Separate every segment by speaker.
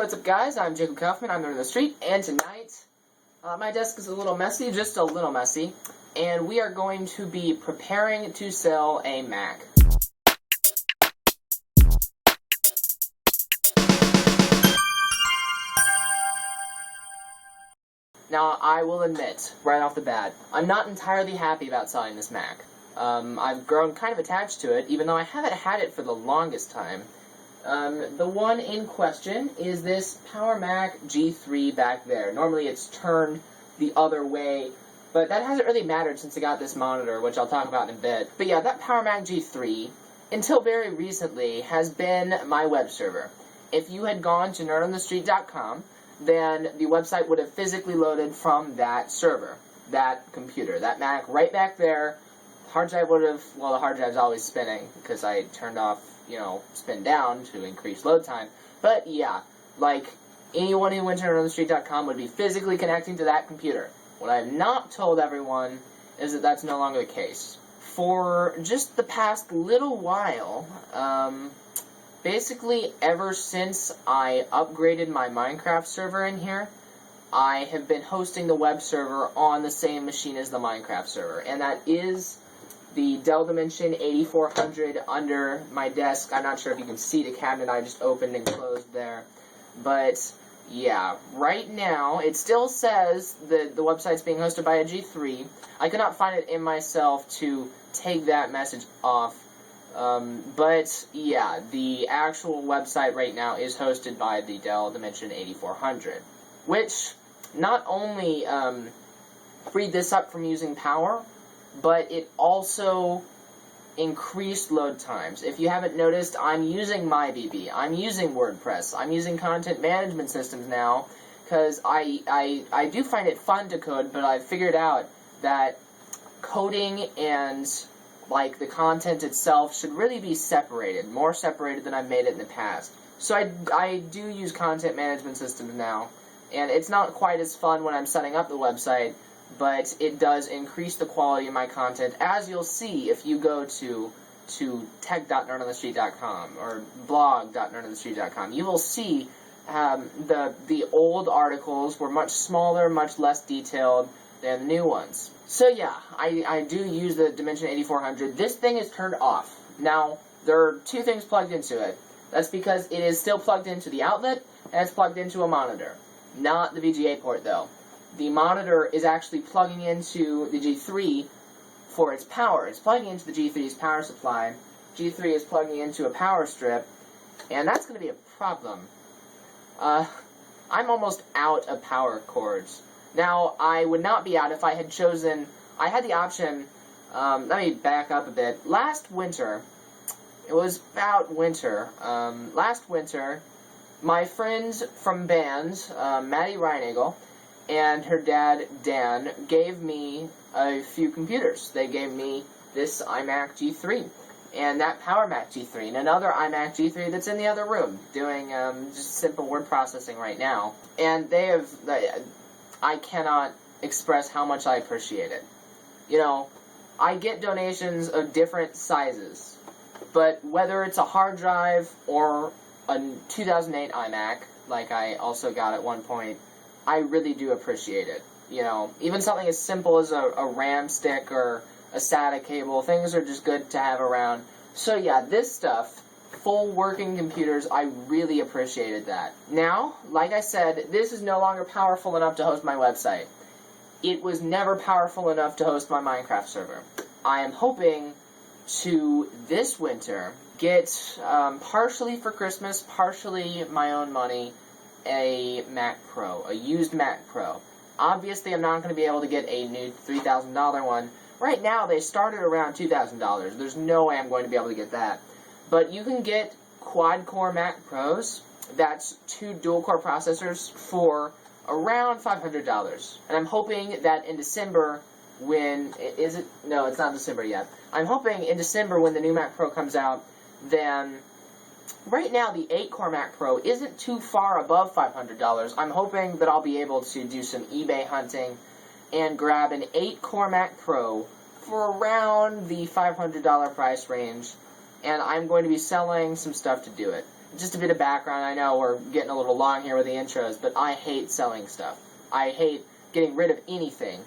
Speaker 1: what's up guys, I'm Jacob Kaufman, I'm on the street, and tonight, my desk is a little messy, just a little messy, and we are going to be preparing to sell a Mac. Now, I will admit, right off the bat, I'm not entirely happy about selling this Mac. I've grown kind of attached to it, even though I haven't had it for the longest time. The one in question is this PowerMac G3 back there. Normally it's turned the other way, but that hasn't really mattered since I got this monitor, which I'll talk about in a bit. But yeah, that PowerMac G3, until very recently, has been my web server. If you had gone to nerdonthestreet.com, then the website would have physically loaded from that server, that computer, that Mac right back there. Hard drive would have, well, the hard drive's always spinning because I turned off, spin down to increase load time. But yeah, like anyone who went to nerdonthestreet.com would be physically connecting to that computer. What I have not told everyone is that that's no longer the case. For just the past little while, basically ever since I upgraded my Minecraft server in here, I have been hosting the web server on the same machine as the Minecraft server, and that is the Dell Dimension 8400 under my desk. I'm not sure if you can see the cabinet I just opened and closed there, but yeah, right now it still says that the website's being hosted by a G3. I could not find it in myself to take that message off. But yeah, the actual website right now is hosted by the Dell Dimension 8400, which not only freed this up from using power, but it also increased load times. If you haven't noticed, I'm using MyBB, I'm using WordPress, I'm using content management systems now, because I do find it fun to code, but I've figured out that coding and like the content itself should really be separated, more separated than I've made it in the past. So I do use content management systems now, and it's not quite as fun when I'm setting up the website, but it does increase the quality of my content, as you'll see if you go to tech.nerdonthestreet.com or blog.nerdonthestreet.com. You will see the old articles were much smaller, much less detailed than the new ones. So yeah, I do use the Dimension 8400. This thing is turned off. Now, there are two things plugged into it. That's because it is still plugged into the outlet, and it's plugged into a monitor. Not the VGA port, though. The monitor is actually plugging into the G3 for its power. It's plugging into the G3's power supply. G3 is plugging into a power strip, and that's going to be a problem. I'm almost out of power cords. Now, I would not be out if I had chosen, I had the option, let me back up a bit. Last winter, it was about winter, last winter, my friends from bands, Maddie Reineagle, and her dad, Dan, gave me a few computers. They gave me this iMac G3, and that PowerMac G3, and another iMac G3 that's in the other room, doing just simple word processing right now. And they have, I cannot express how much I appreciate it. You know, I get donations of different sizes, but whether it's a hard drive or a 2008 iMac, like I also got at one point, I really do appreciate it. You know, even something as simple as a RAM stick or a SATA cable, things are just good to have around. So yeah, this stuff, full working computers, I really appreciated that. Now, like I said, this is no longer powerful enough to host my website. It was never powerful enough to host my Minecraft server. I am hoping to, this winter, get, partially for Christmas, partially my own money, a Mac Pro, a used Mac Pro. Obviously, I'm not going to be able to get a new $3,000 one. Right now, they started around $2,000. There's no way I'm going to be able to get that. But you can get quad-core Mac Pros, that's 2 dual-core processors, for around $500. And I'm hoping that in December, when, no, it's not December yet. I'm hoping in December when the new Mac Pro comes out, then right now, the 8-core Mac Pro isn't too far above $500. I'm hoping that I'll be able to do some eBay hunting and grab an 8-core Mac Pro for around the $500 price range, and I'm going to be selling some stuff to do it. just a bit of background. I know we're getting a little long here with the intros, but I hate selling stuff. I hate getting rid of anything.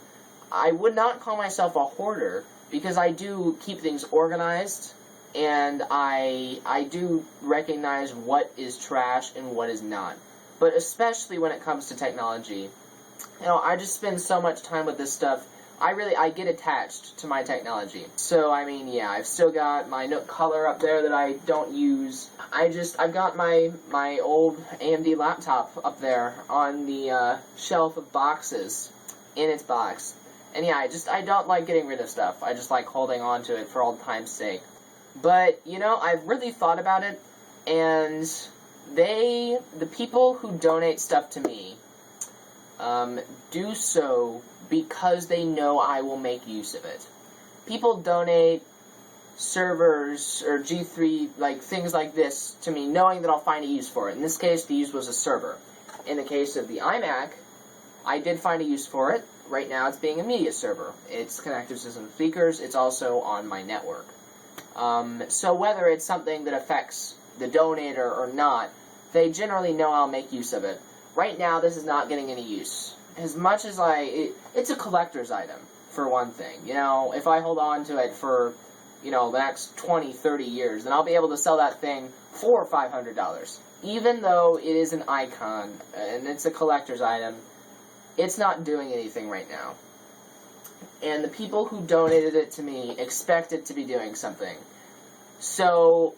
Speaker 1: I would not call myself a hoarder, because I do keep things organized, and I do recognize what is trash and what is not. But especially when it comes to technology, you know, I just spend so much time with this stuff. I get attached to my technology. So, I mean, yeah, I've still got my Nook Color up there that I don't use. I've got my old AMD laptop up there on the shelf of boxes, in its box. And yeah, I don't like getting rid of stuff. I just like holding on to it for old time's sake. But, you know, I've really thought about it, and the people who donate stuff to me, do so because they know I will make use of it. People donate servers or G3, like things like this, to me, knowing that I'll find a use for it. In this case, the use was a server. In the case of the iMac, I did find a use for it. Right now, it's being a media server. It's connected to some speakers. It's also on my network. So whether it's something that affects the donator or not, they generally know I'll make use of it. Right now, this is not getting any use. As much as it's a collector's item, for one thing. You know, if I hold on to it for, you know, the next 20, 30 years, then I'll be able to sell that thing for $500. Even though it is an icon, and it's a collector's item, it's not doing anything right now. And the people who donated it to me expect it to be doing something. So,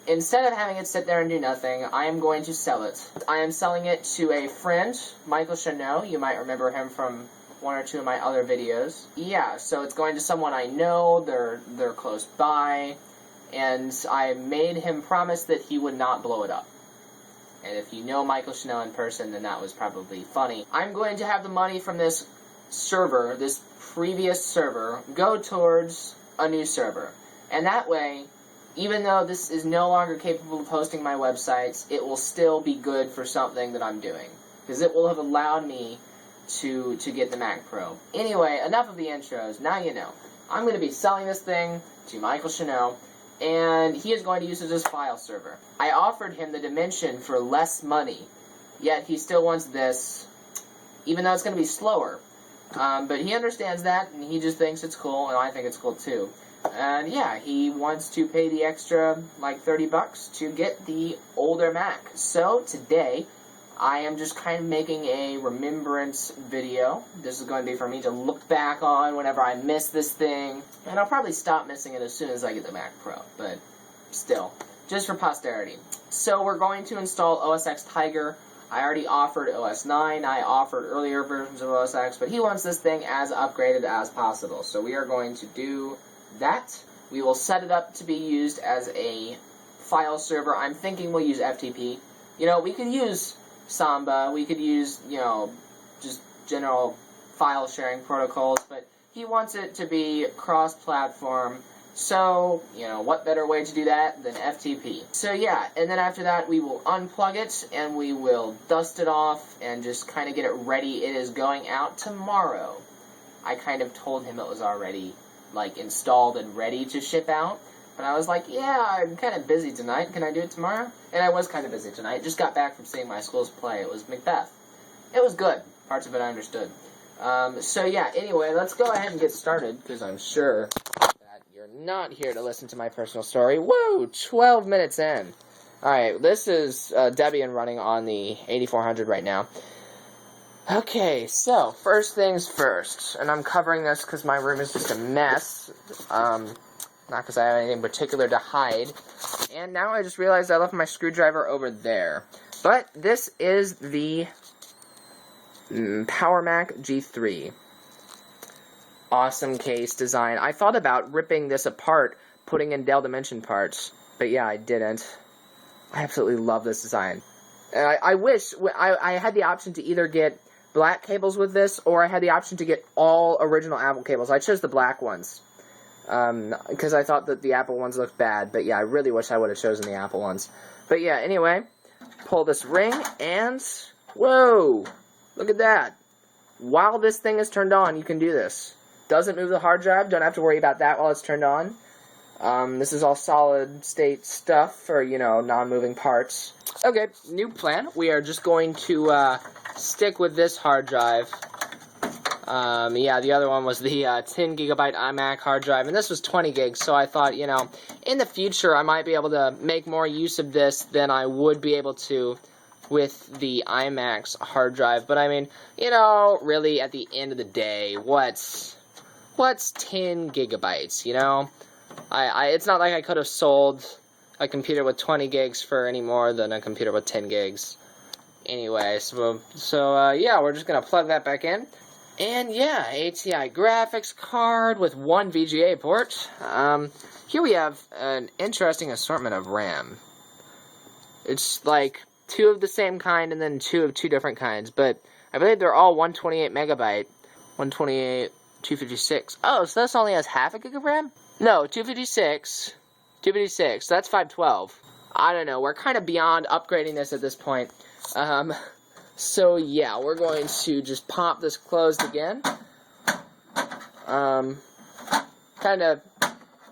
Speaker 1: instead of having it sit there and do nothing, I am going to sell it. I am selling it to a friend, Michael Chanot. You might remember him from one or two of my other videos. Yeah, so it's going to someone I know, they're close by, and I made him promise that he would not blow it up. And if you know Michael Chanot in person, then that was probably funny. I'm going to have the money from this server, this previous server, go towards a new server. And that way, even though this is no longer capable of hosting my websites, it will still be good for something that I'm doing. Because it will have allowed me to get the Mac Pro. Anyway, enough of the intros. Now you know. I'm going to be selling this thing to Michael Chanot, and he is going to use it as a file server. I offered him the Dimension for less money, yet he still wants this, even though it's going to be slower. But he understands that, and he just thinks it's cool, and I think it's cool too. And yeah, he wants to pay the extra, like $30 to get the older Mac. So today, I am just kind of making a remembrance video. This is going to be for me to look back on whenever I miss this thing. And I'll probably stop missing it as soon as I get the Mac Pro, but still, just for posterity. So we're going to install OS X Tiger. I already offered OS 9, I offered earlier versions of OS X, but he wants this thing as upgraded as possible. So we are going to do that. We will set it up to be used as a file server. I'm thinking we'll use FTP. You know, we could use Samba, we could use, you know, just general file sharing protocols, but he wants it to be cross-platform. So, you know, what better way to do that than FTP? So yeah, and then after that we will unplug it and we will dust it off and just kind of get it ready. It is going out tomorrow. I kind of told him it was already, like, installed and ready to ship out. But I was like, yeah, I'm kind of busy tonight. Can I do it tomorrow? And I was kind of busy tonight. Just got back from seeing my school's play. It was Macbeth. It was good. Parts of it I understood. So yeah, anyway, let's go ahead and get started, because I'm sure that you're not here to listen to my personal story. Whoa, 12 minutes in. Alright, this is Debian running on the 8400 right now. Okay, so, first things first. And I'm covering this because my room is just a mess. Not because I have anything particular to hide. And now I just realized I left my screwdriver over there. But this is the PowerMac G3. Awesome case design. I thought about ripping this apart, putting in Dell Dimension parts. But yeah, I didn't. I absolutely love this design. And I wish I had the option to either get black cables with this, or I had the option to get all original Apple cables. I chose the black ones. Because I thought that the Apple ones looked bad, but yeah, I really wish I would have chosen the Apple ones. But yeah, anyway, pull this ring, and whoa, look at that. While this thing is turned on, you can do this. Doesn't move the hard drive, don't have to worry about that while it's turned on. This is all solid state stuff for, you know, non-moving parts. Okay, new plan. We are just going to stick with this hard drive. Yeah, the other one was the 10 gigabyte iMac hard drive, and this was 20 gigs, so I thought, you know, in the future I might be able to make more use of this than I would be able to with the iMac's hard drive. But I mean, you know, really at the end of the day, what's 10 gigabytes, you know? It's not like I could have sold a computer with 20 gigs for any more than a computer with 10 gigs. Anyway, so yeah, we're just gonna plug that back in. And yeah, ATI graphics card with one VGA port. Here we have an interesting assortment of RAM. It's like 2 of the same kind and then 2 of 2 different kinds, but I believe they're all 128 megabyte. 128, 256. Oh, so this only has half a gig of RAM? No, 256. 256, that's 512. I don't know, we're kind of beyond upgrading this at this point. So yeah, we're going to just pop this closed again.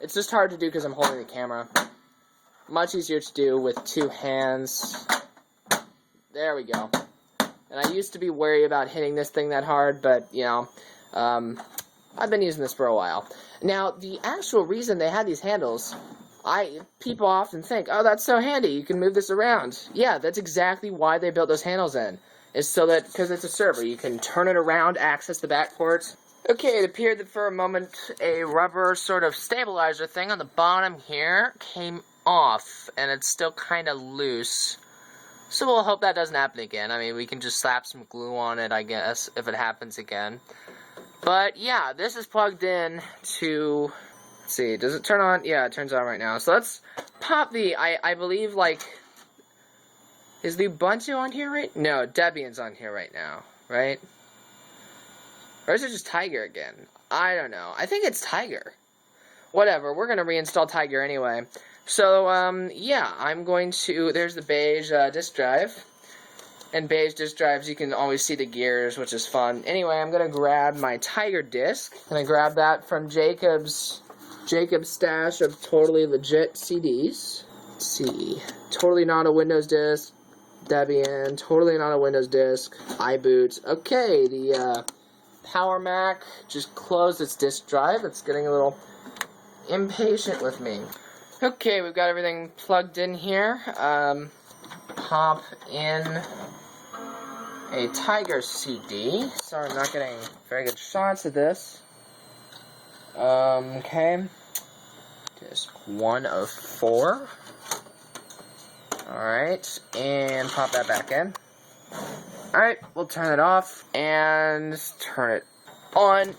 Speaker 1: It's just hard to do because I'm holding the camera. Much easier to do with 2 hands. There we go. And I used to be worried about hitting this thing that hard, but, you know, I've been using this for a while. Now, the actual reason they had these handles, people often think, oh, that's so handy, you can move this around. Yeah, that's exactly why they built those handles in. Is so that, because it's a server, you can turn it around, access the back ports. Okay, it appeared that for a moment a rubber sort of stabilizer thing on the bottom here came off, and it's still kind of loose. So we'll hope that doesn't happen again. I mean, we can just slap some glue on it, I guess, if it happens again. But yeah, this is plugged in to, let's see, does it turn on? Yeah, it turns on right now. So let's pop the, I believe, like, is the Ubuntu on here right? No, Debian's on here right now, right? Or is it just Tiger again? I don't know. I think it's Tiger. Whatever, we're going to reinstall Tiger anyway. So, yeah, I'm going to, there's the beige disk drive. And beige disk drives, you can always see the gears, which is fun. Anyway, I'm going to grab my Tiger disk. And I grab that from Jacob's stash of totally legit CDs. Let's see. Totally not a Windows disk. Debian. Totally not a Windows disk. iBoot. Okay, the PowerMac just closed its disk drive. It's getting a little impatient with me. Okay, we've got everything plugged in here. Pop in a Tiger CD. Sorry, I'm not getting very good shots of this. Okay. Disc 1 of 4. Alright, and pop that back in. Alright, we'll turn it off and turn it on.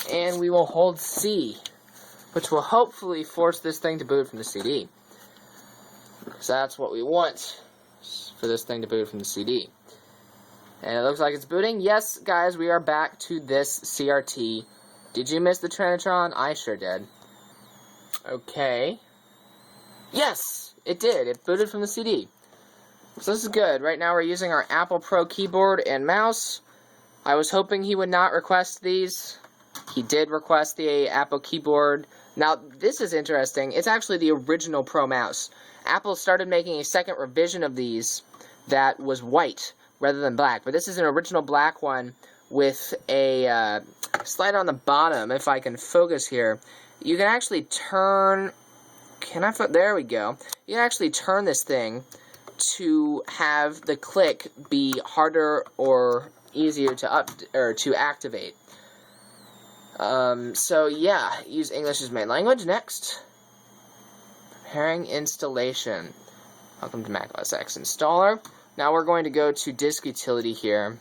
Speaker 1: And we will hold C, which will hopefully force this thing to boot from the CD. Because that's what we want, for this thing to boot from the CD. And it looks like it's booting. Yes, guys, we are back to this CRT. Did you miss the Trinitron? I sure did. Okay. Yes, it did. It booted from the CD. So this is good. Right now we're using our Apple Pro keyboard and mouse. I was hoping he would not request these. He did request the Apple keyboard. Now, this is interesting. It's actually the original Pro mouse. Apple started making a second revision of these that was white rather than black. But this is an original black one with a slide on the bottom. If I can focus here, you can actually turn... There we go. You can actually turn this thing to have the click be harder or easier to activate. So yeah, use English as main language. Next, preparing installation. Welcome to Mac OS X installer. Now we're going to go to disk utility here,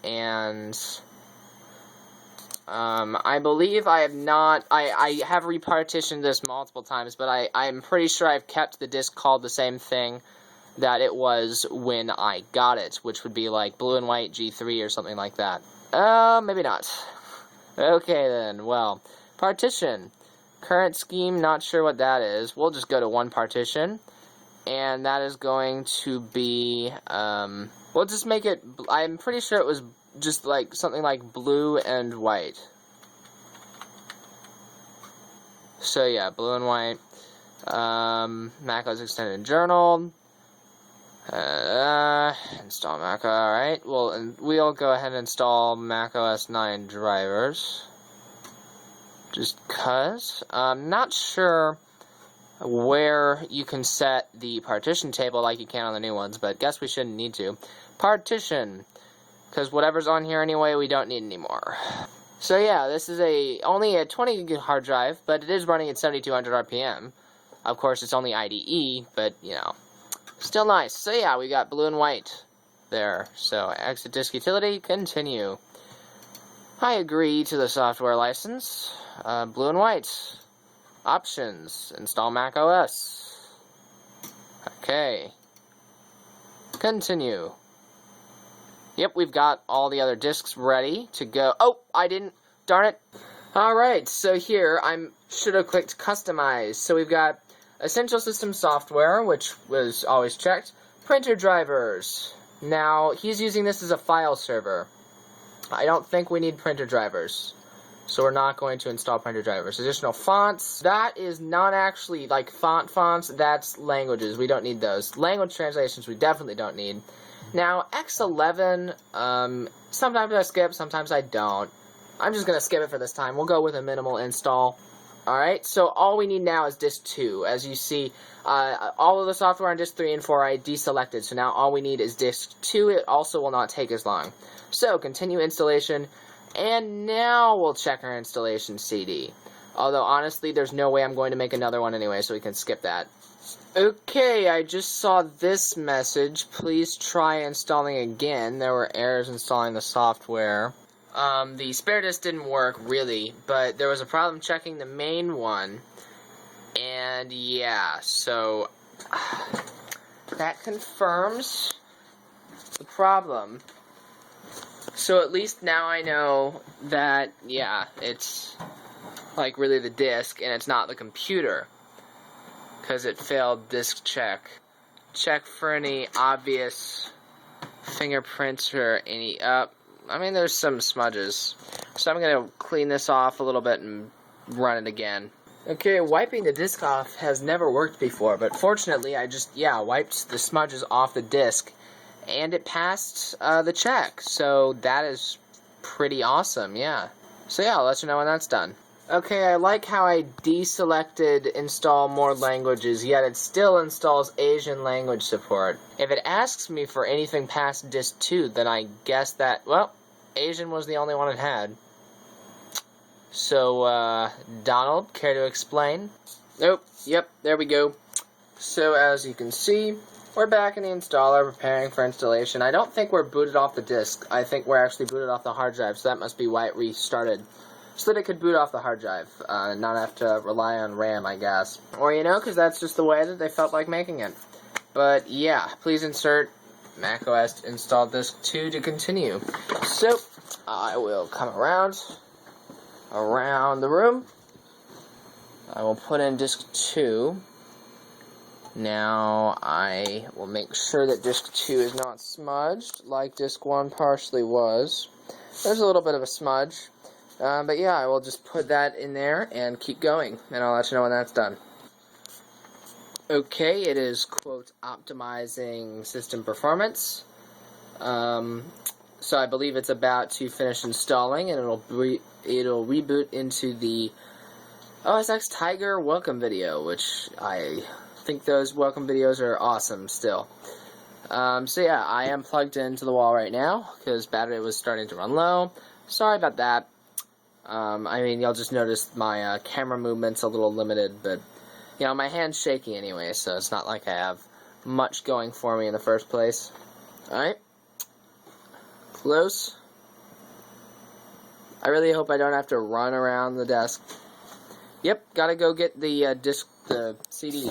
Speaker 1: and I believe I have not. I have repartitioned this multiple times, but I'm pretty sure I've kept the disk called the same thing that it was when I got it, which would be like blue and white G3 or something like that. Maybe not. Okay then, well, partition. Current scheme, not sure what that is. We'll just go to one partition, and that is going to be, we'll just make it, I'm pretty sure it was just like something like blue and white. So yeah, blue and white. macOS Extended Journal. Install Mac. Alright, well, and we'll go ahead and install macOS 9 drivers. Just cuz. I'm not sure where you can set the partition table like you can on the new ones, but guess we shouldn't need to. Partition. Because whatever's on here anyway, we don't need anymore. So yeah, this is only a 20 gig hard drive, but it is running at 7200 RPM. Of course, it's only IDE, but, you know, still nice. So yeah, we got blue and white there. So exit disk utility, continue. I agree to the software license. Blue and white. Options, install Mac OS. Okay. Continue. Yep, we've got all the other disks ready to go. Oh, I didn't. Darn it. Alright, so here, I should have clicked customize. So we've got essential system software, which was always checked. Printer drivers. Now, he's using this as a file server. I don't think we need printer drivers. So we're not going to install printer drivers. Additional fonts. That is not actually like fonts. That's languages. We don't need those. Language translations we definitely don't need. Now, X11, sometimes I skip, sometimes I don't. I'm just going to skip it for this time. We'll go with a minimal install. Alright, so all we need now is disk 2. As you see, all of the software on disk 3 and 4 I deselected, so now all we need is disk 2. It also will not take as long. So, continue installation, and now we'll check our installation CD. Although, honestly, there's no way I'm going to make another one anyway, so we can skip that. Okay, I just saw this message. Please try installing again. There were errors installing the software. The spare disk didn't work, really, but there was a problem checking the main one. And, yeah, so that confirms the problem. So at least now I know that, yeah, it's, like, really the disk, and it's not the computer. Because it failed disk check. Check for any obvious fingerprints or any I mean, there's some smudges. So I'm going to clean this off a little bit and run it again. Okay, wiping the disk off has never worked before, but fortunately I just, wiped the smudges off the disk, and it passed the check. So that is pretty awesome, yeah. So yeah, I'll let you know when that's done. Okay, I like how I deselected install more languages, yet it still installs Asian language support. If it asks me for anything past disk 2, then I guess that, well, Asian was the only one it had. So, Donald, care to explain? Nope, yep, there we go. So, as you can see, we're back in the installer, preparing for installation. I don't think we're booted off the disk. I think we're actually booted off the hard drive, so that must be why it restarted. So that it could boot off the hard drive, not have to rely on RAM, I guess. Or, you know, because that's just the way that they felt like making it. But, yeah, please insert macOS install disk 2 to continue. So, I will come around the room. I will put in disk 2. Now, I will make sure that disk 2 is not smudged, like disk 1 partially was. There's a little bit of a smudge. But yeah, I will just put that in there and keep going, and I'll let you know when that's done. Okay, it is, quote, optimizing system performance. So I believe it's about to finish installing, and it'll reboot into the OS X Tiger welcome video, which I think those welcome videos are awesome still. So yeah, I am plugged into the wall right now, because battery was starting to run low. Sorry about that. I mean, you'll just notice my camera movement's a little limited, but, you know, my hand's shaky anyway, so it's not like I have much going for me in the first place. Alright. Close. I really hope I don't have to run around the desk. Yep, gotta go get the the CD.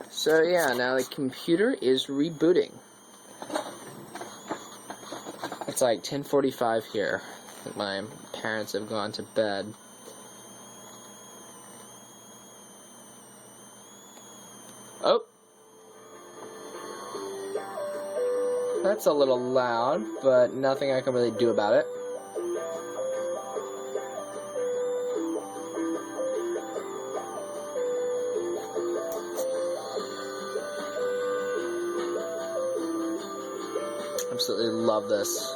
Speaker 1: So, yeah, now the computer is rebooting. It's like 10:45 here. My parents have gone to bed. Oh! That's a little loud, but nothing I can really do about it. Absolutely love this.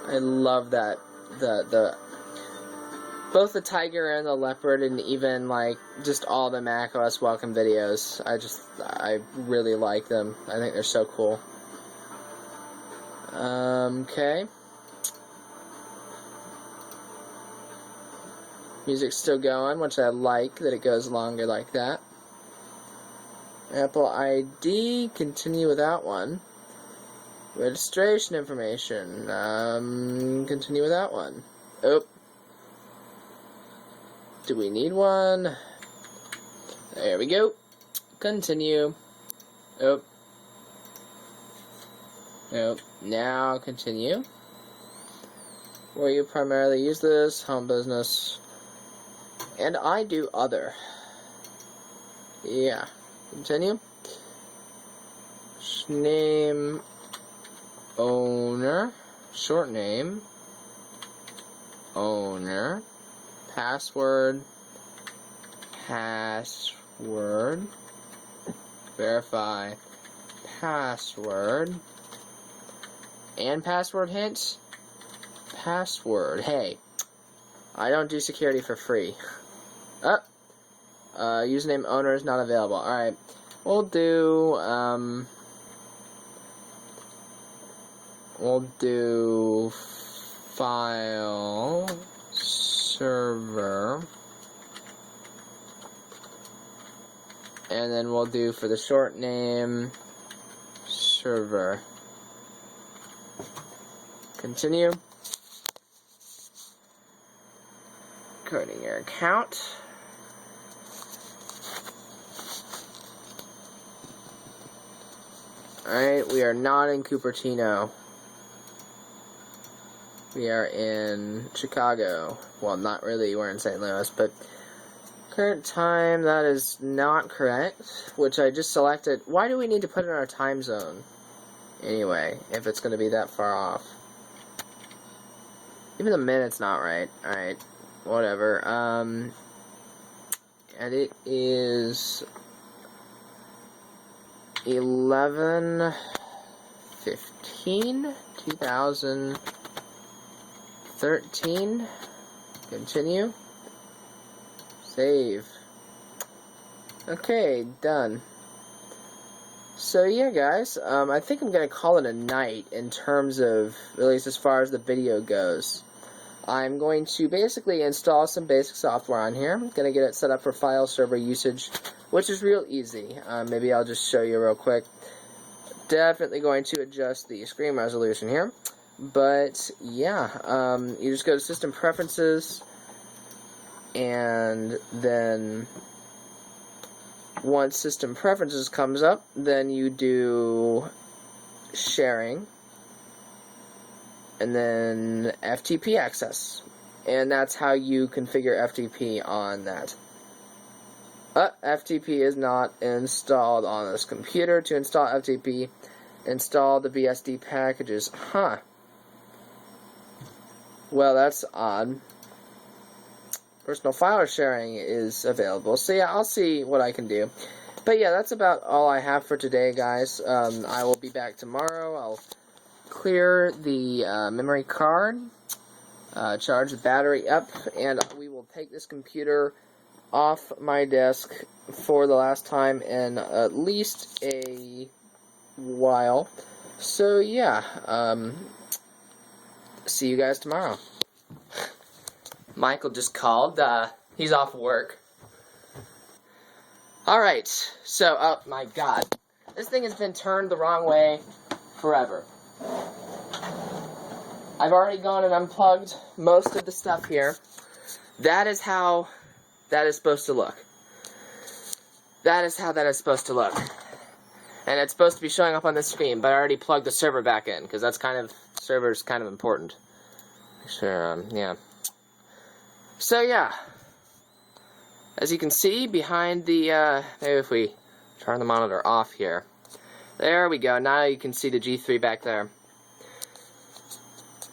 Speaker 1: I love that both the tiger and the leopard, and even like just all the macOS welcome videos. I really like them. I think they're so cool. Okay. Music's still going, which I like that it goes longer like that. Apple ID, continue with that one. Registration information, continue with that one. Oh. Do we need one? There we go. Continue. Oh. Oh. Now continue. Where you primarily use this, home business. And I do other. Yeah. Continue. Name. Owner, short name, owner, password, verify, password, and password hint, password. Hey, I don't do security for free. Username owner is not available. Alright, we'll do file server, and then we'll do for the short name server. Continue. Coding your account. Alright, we are not in Cupertino. We are in Chicago. Well, not really, we're in St. Louis, but current time, that is not correct, which I just selected. Why do we need to put in our time zone? Anyway, if it's going to be that far off. Even the minute's not right. Alright, whatever. And it is 11/15, 2013. Continue. Save. Okay, done. So yeah, guys, I think I'm going to call it a night in terms of, at least as far as the video goes. I'm going to basically install some basic software on here. I'm going to get it set up for file server usage, which is real easy. Maybe I'll just show you real quick. Definitely going to adjust the screen resolution here. But yeah, you just go to System Preferences, and then once System Preferences comes up, then you do Sharing, and then FTP access. And that's how you configure FTP on that. FTP is not installed on this computer. To install FTP, install the BSD packages. Huh. Well, that's odd. Personal file sharing is available. So yeah, I'll see what I can do. But yeah, that's about all I have for today, guys. I will be back tomorrow. I'll clear the memory card, charge the battery up, and we will take this computer off my desk for the last time in at least a while. So yeah, see you guys tomorrow. Michael just called. He's off work. Alright, so, oh my god. This thing has been turned the wrong way forever. I've already gone and unplugged most of the stuff here. That is how that is supposed to look. That is how that is supposed to look. And it's supposed to be showing up on the screen, but I already plugged the server back in, because that's kind of, server's kind of important. Sure, yeah. So yeah, as you can see behind the, maybe if we Turn the monitor off here. There we go. Now you can see the G3 back there.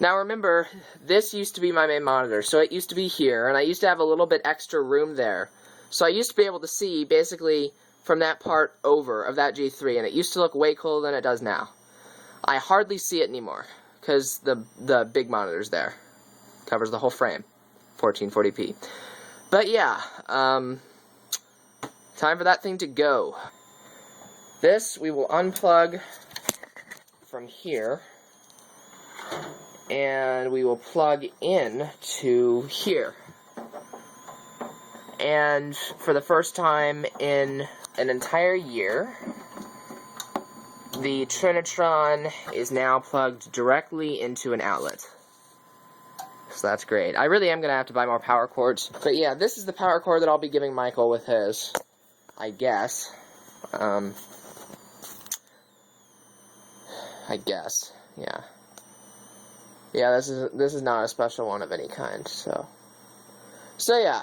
Speaker 1: Now remember, this used to be my main monitor, so it used to be here, and I used to have a little bit extra room there. So I used to be able to see, basically, from that part over of that G3, and it used to look way cooler than it does now. I hardly see it anymore, because the big monitor's there. Covers the whole frame, 1440p. But yeah, time for that thing to go. This we will unplug from here, and we will plug in to here. And for the first time in an entire year, the Trinitron is now plugged directly into an outlet. So that's great. I really am going to have to buy more power cords. But yeah, this is the power cord that I'll be giving Michael with his, I guess. I guess, yeah. Yeah, this is not a special one of any kind, so yeah.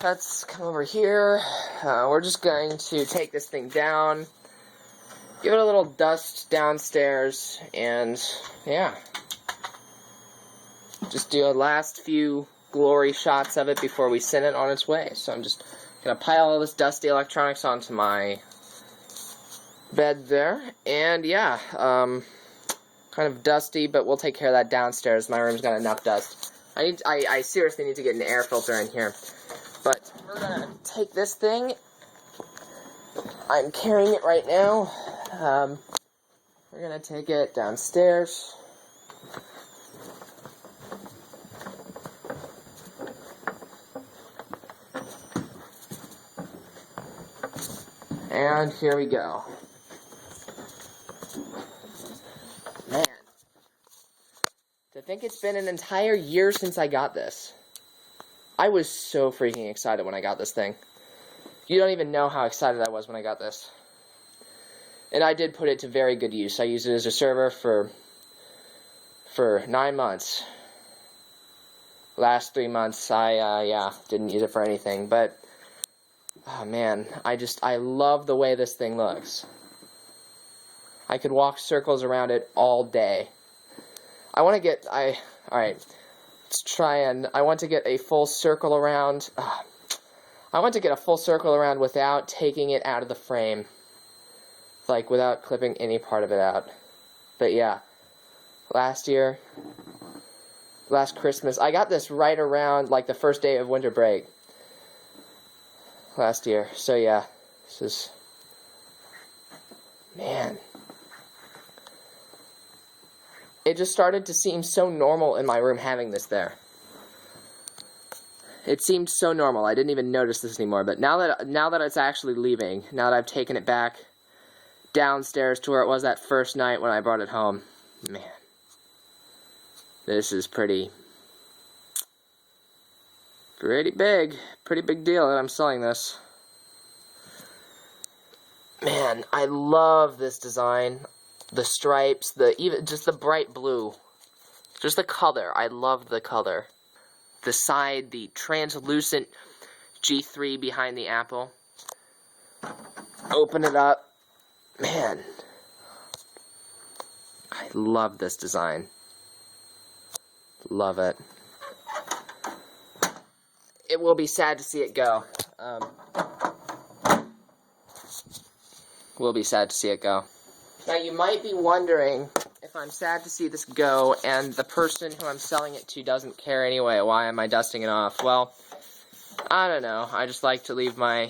Speaker 1: Let's come over here. We're just going to take this thing down, give it a little dust downstairs, and yeah. Just do a last few glory shots of it before we send it on its way. So I'm just going to pile all this dusty electronics onto my bed there. And yeah, kind of dusty, but we'll take care of that downstairs. My room's got enough dust. I seriously need to get an air filter in here. But we're going to take this thing. I'm carrying it right now. We're going to take it downstairs. And here we go. Man. To think it's been an entire year since I got this. I was so freaking excited when I got this thing. You don't even know how excited I was when I got this. And I did put it to very good use. I used it as a server for 9 months. Last 3 months, I didn't use it for anything. But, oh man, I love the way this thing looks. I could walk circles around it all day. I want to get, alright. Let's try and, I want to get a full circle around. I want to get a full circle around without taking it out of the frame. Like, without clipping any part of it out. But yeah, last Christmas, I got this right around, like, the first day of winter break. Last year. So yeah, this is, man. It just started to seem so normal in my room having this there. It seemed so normal. I didn't even notice this anymore. But now that it's actually leaving, now that I've taken it back downstairs to where it was that first night when I brought it home, man, this is pretty big. Pretty big deal that I'm selling this. Man, I love this design. The stripes, just the bright blue. Just the color. I love the color. The side, the translucent G3 behind the Apple. Open it up. Man. I love this design. Love it. It will be sad to see it go. Will be sad to see it go. Now you might be wondering if I'm sad to see this go and the person who I'm selling it to doesn't care anyway, why am I dusting it off? Well, I don't know. I just like to leave my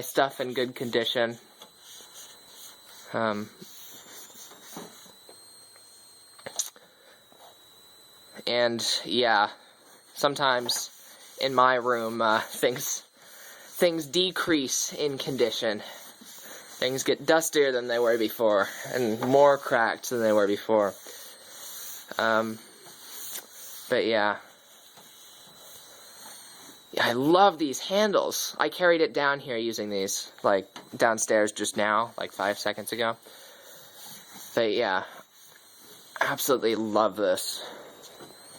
Speaker 1: stuff in good condition. And yeah, sometimes in my room things decrease in condition. Things get dustier than they were before, and more cracked than they were before. But yeah. I love these handles. I carried it down here using these, like, downstairs just now, like 5 seconds ago. But yeah, absolutely love this.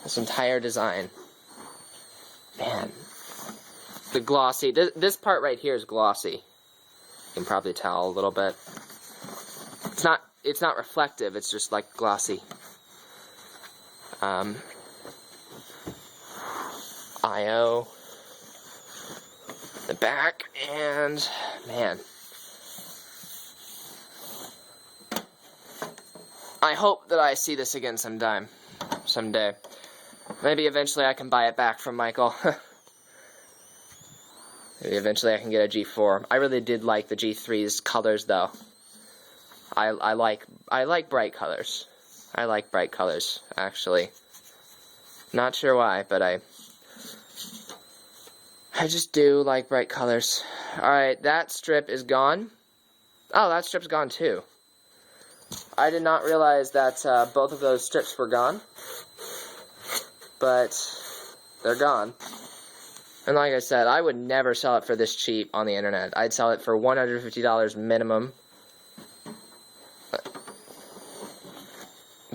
Speaker 1: This entire design. Man. the glossy. This part right here is glossy. You can probably tell a little bit. It's not reflective, it's just like glossy. I/O, the back, and man, I hope that I see this again someday. Maybe eventually I can buy it back from Michael. Maybe eventually I can get a G4. I really did like the G3's colors though. I like bright colors. I like bright colors, actually. Not sure why, but I just do like bright colors. Alright, that strip is gone. Oh, that strip's gone too. I did not realize that both of those strips were gone. But they're gone. And like I said, I would never sell it for this cheap on the internet. I'd sell it for $150 minimum.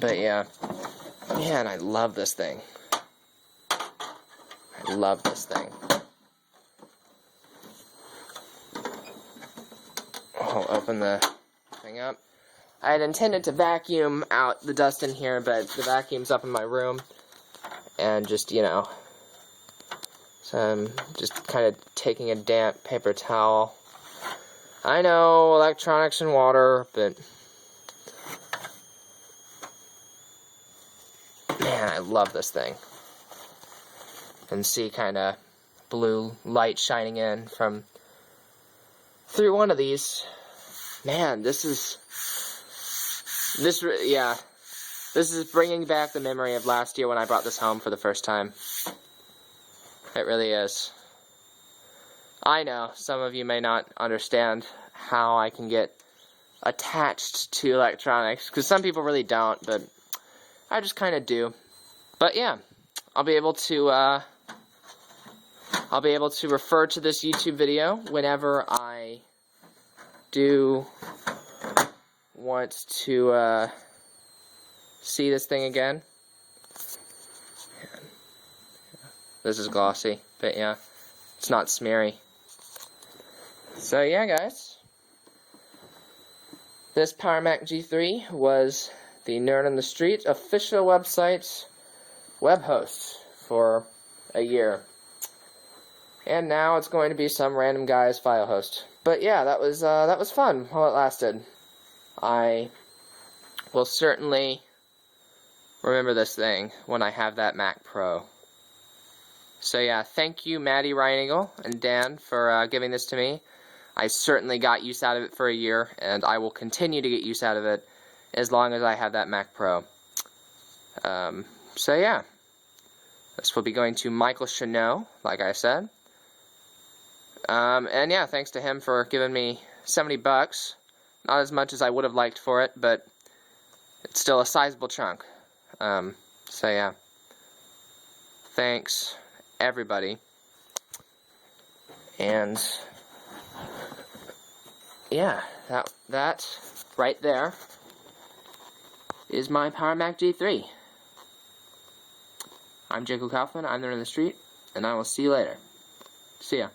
Speaker 1: But yeah, man, I love this thing. I love this thing. I'll open the thing up. I had intended to vacuum out the dust in here, but the vacuum's up in my room. And just, you know, so I'm just kind of taking a damp paper towel. I know, electronics and water, but man, I love this thing. And see kind of blue light shining in from through one of these. Man, this is bringing back the memory of last year when I brought this home for the first time. It really is. I know, some of you may not understand how I can get attached to electronics, because some people really don't, but I just kind of do. But yeah, I'll be able to refer to this YouTube video whenever I do want to see this thing again. This is glossy, but yeah, it's not smeary. So yeah, guys, this PowerMac G3 was the Nerd on the Street official website's web host for a year. And now it's going to be some random guy's file host. But yeah, that was fun while it lasted. I will certainly remember this thing when I have that Mac Pro. So yeah, thank you Maddie, Ryan Eagle, and Dan for giving this to me. I certainly got use out of it for a year, and I will continue to get use out of it as long as I have that Mac Pro. So yeah, this will be going to Michael Chanot, like I said. And yeah, thanks to him for giving me $70. Not as much as I would have liked for it, but it's still a sizable chunk. So yeah, thanks everybody. And yeah, that right there is my PowerMac G3. I'm Jacob Kaufman, I'm there in the street, and I will see you later. See ya.